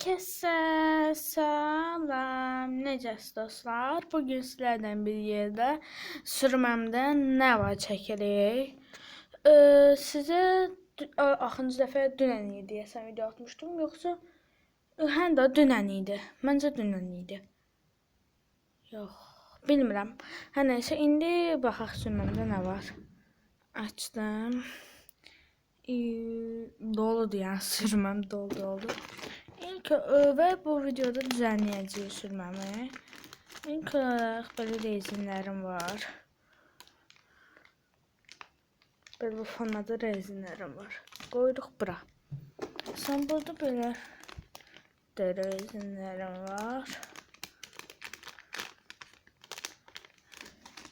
Herkese salam, necəsiz dostlar? Bugün sizlərdən bir yerdə sürməmdə nə var çəkirik. Sizə axırıncı dəfə dünən idi deyəsən video atmışdım, yoxsa həm də dünən idi. Məncə dünən idi. Yox, bilmirəm. Hər nəysə, indi baxaq sürməmdə nə var. Açdım. Doludur, yəni sürməm dolu. Və bu videoda düzənləyəcəyik sürməmi. İlk olaraq belə rezinlərim var. Belə bu formada rezinlərim var. Qoyuruq bura. Sən burada belə də rezinlərim var.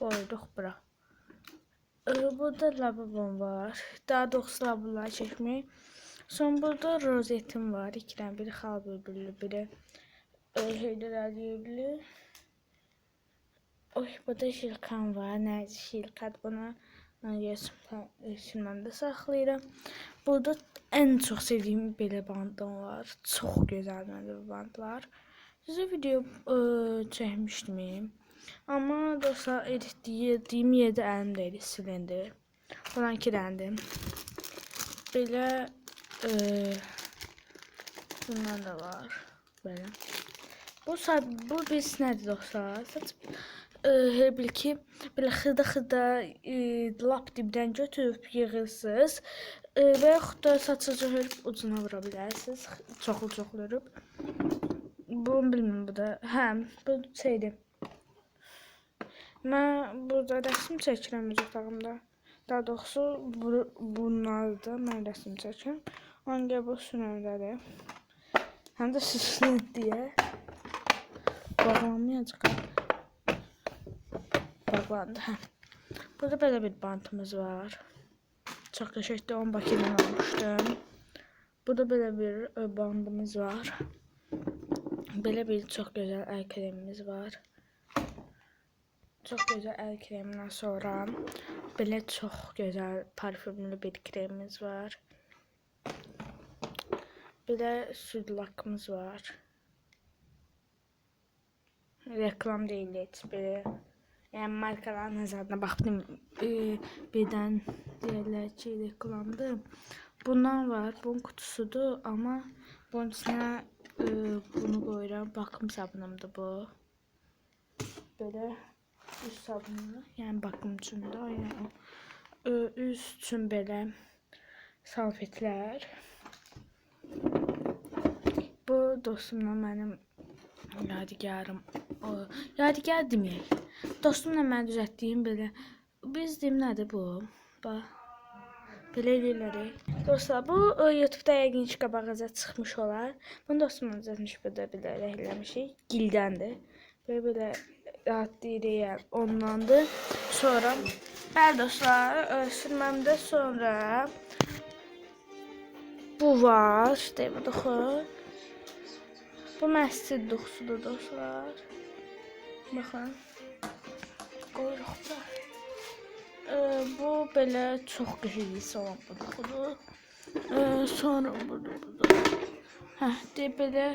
Qoyuruq bura. Burada lababom var. Daha doğrusu labaları çəkmək. Son burada rozetim var. İki tane, biri xal bülbülü, biri Heydər Əliyevli. Burada şilkan var. Nəzi şilkat, bunu sürməmdə saxlayıram. Burada ən çox sevdiyim belə bandım var. Çox gözəl məndə bu bandlar. Sizə video çəkmişdim. Amma dostlar, editlədiyim yerdə əlimdə idi, silindi. Buradan iki dənədir. Belə bundan da var. Belə. Bu biz nədir dostlar? Elə bil ki, belə xırda lap dibdən götürüb yığırsınız və yaxud da saçıcı hörüb ucuna vura bilərsiniz. Çoxlu hörüb. Bunu bilmirəm bu da. Bu şeydir. Mən burada rəsm çəkirəm öz otağımda. Daha doğrusu bunlarda mən rəsm çəkirəm. Ancaq bu sürməmdədir. Həm də süslü deyə bağlanmayacaq. Bağlandı. Burada belə bir bantımız var. Çox qəşəngdir, onu Bakıdan almışdım. Burada belə bir bandımız var. Belə bir çox gözəl əl kremimiz var. Çox gözəl əl kremindən sonra belə çox gözəl parfümlü bir kremimiz var. Belə süd lakımız var. Reklam deyil heç belə. Yəni markaların nəzərinə baxdım. Birdən deyirlər ki, reklamdır. Bundan var. Bunun kutusudur, amma bunun içinə bunu qoyuram. Bakım sabunumdur bu. Belə üz sabunu, yəni bakım üçün də. Üz üçün belə salfetlər. Bu dostumla mənim yadigarım. Yadigar deməyək. Dostumla mən düzəltdiyim belə. Biz deyim nədir bu? Bax. Belə eləyirik. Dostlar, bu YouTube'da yəqin ki qabağınıza çıxmış olar. Bunu dostumla düzəltmiş, burada belə eləmişik. Gildəndir. Belə rahat deyirik, ondandır. Sonra, bəli dostlar, sürməmdə sonra bu var. Deyim, baxın. Bu məscid dokusudur dostlar. Baxın. Qoyuruq da. Bu belə çox qəşəng olan bu dokudur. Sonra burada. Belə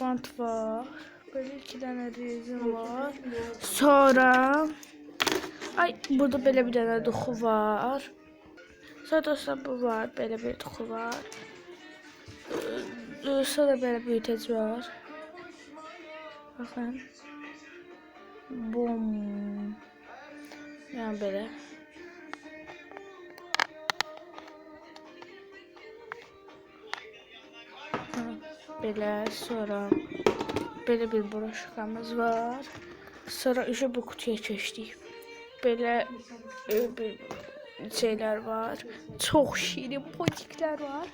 bant var. Böyle iki tane rezin var. Sonra burada belə bir dənə doxu var. Sonra dostlar bu var. Belə bir doxu var. Sonra belə büyütəci var. Baxın. Bum. Yəni belə. Belə sonra belə bir broşkamız var. Sonra bu kutuya keçdik. Belə bir şeylər var. Çox şirin potiklər var.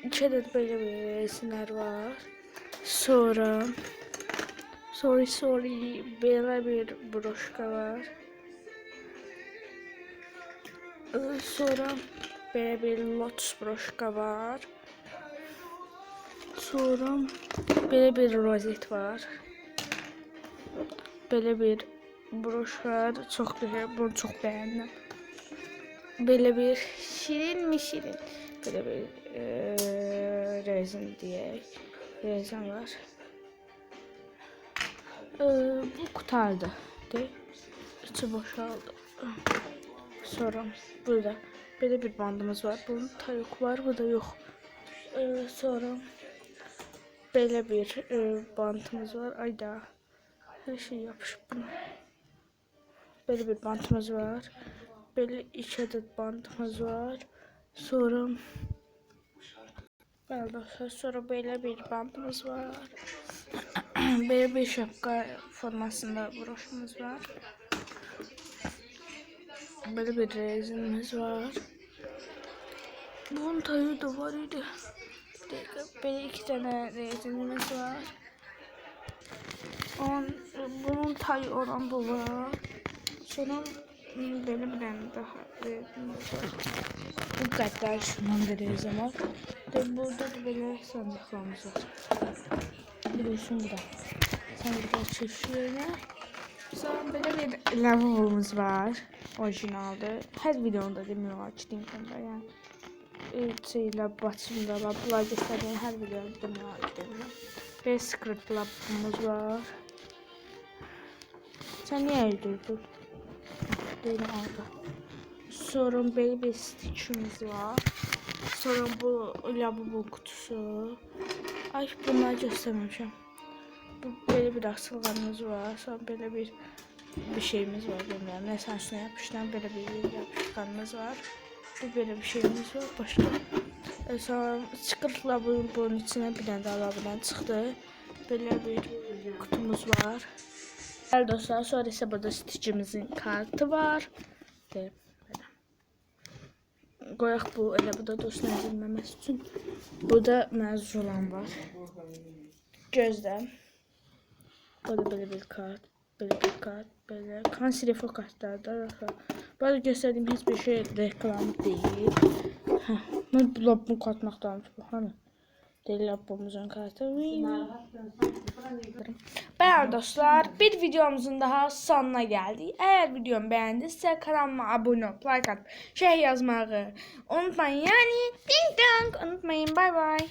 İçədə belə bir resimlər var. Sonra belə bir broşka var. Sonra belə bir lotus broşka var. Sonra belə bir rozet var. Belə bir broşka, çox gözəl, bunu çox bəyəndim. Belə bir şirin. Belə bir rezin deyək. Rezem var. Bu kurtardı. Değil. İçi boşaldı. Sonra burada böyle bir bandımız var. Bunun tayık var, bu da yok. Sonra böyle bir bantımız var. Ayda her şey yapışıp buna. Böyle bir bantımız var. Böyle 2 adet bantımız var. Sonra sonra böyle bir bantımız var. Böyle bir şapka formasında broşumuz var. Böyle bir rezinimiz var. Bunun tayı da var idi. Böyle 2 tane rezinimiz var. Bunun tayı olan bu var. Sonra böyle bir tane daha rezinimiz var. Bu kadar şundan bir rezin var. Burada da böyle sandıklarımız var. Biliyorsun bu da. Sandıklar çeşitlerine. Sonra böyle bir lavabomuz var. Orijinalde. Her videomda demiyorum açtığım konuda yani. Şeyle başımda bunlar gösterdiğim her videomda demiyorum açtığımda. Ve script lavabomuz var. Sen niye öldürdün? Değilim orada. Sonra böyle bir stitch'imiz var. Sonra bu lavabo kutusu. Ay bunları göstermemişim. Böyle bir aksılganımız var. Sonra böyle bir şeyimiz var. Bilmiyorum ne saçına yapıştan böyle bir yapışkanımız var. Böyle bir şeyimiz var. Başka. Sonra çıkırtla bunun içine bir tane daha lavabondan çıktı. Böyle bir kutumuz var. Evet dostlar, sonra ise burada stitch'imizin kartı var. Ve qoyaq bu elə bu da dost əzilməməsi üçün. Burada məzun olan var. Gözlə. Burada böyle bir kart, böyle bir kart, böyle kanserifo kartlarda. Bu arada gösterdiğim hiçbir şey reklam değil. Ben bu labumu katmaktan bu hani. Değil labumuzun kartı. Bəli dostlar, bir videomuzun daha sonuna geldik. Eğer videomu beğendiyse kanalıma abone olup like atıp şey yazmayı unutmayın. Yani ding dong unutmayın. Bye bye.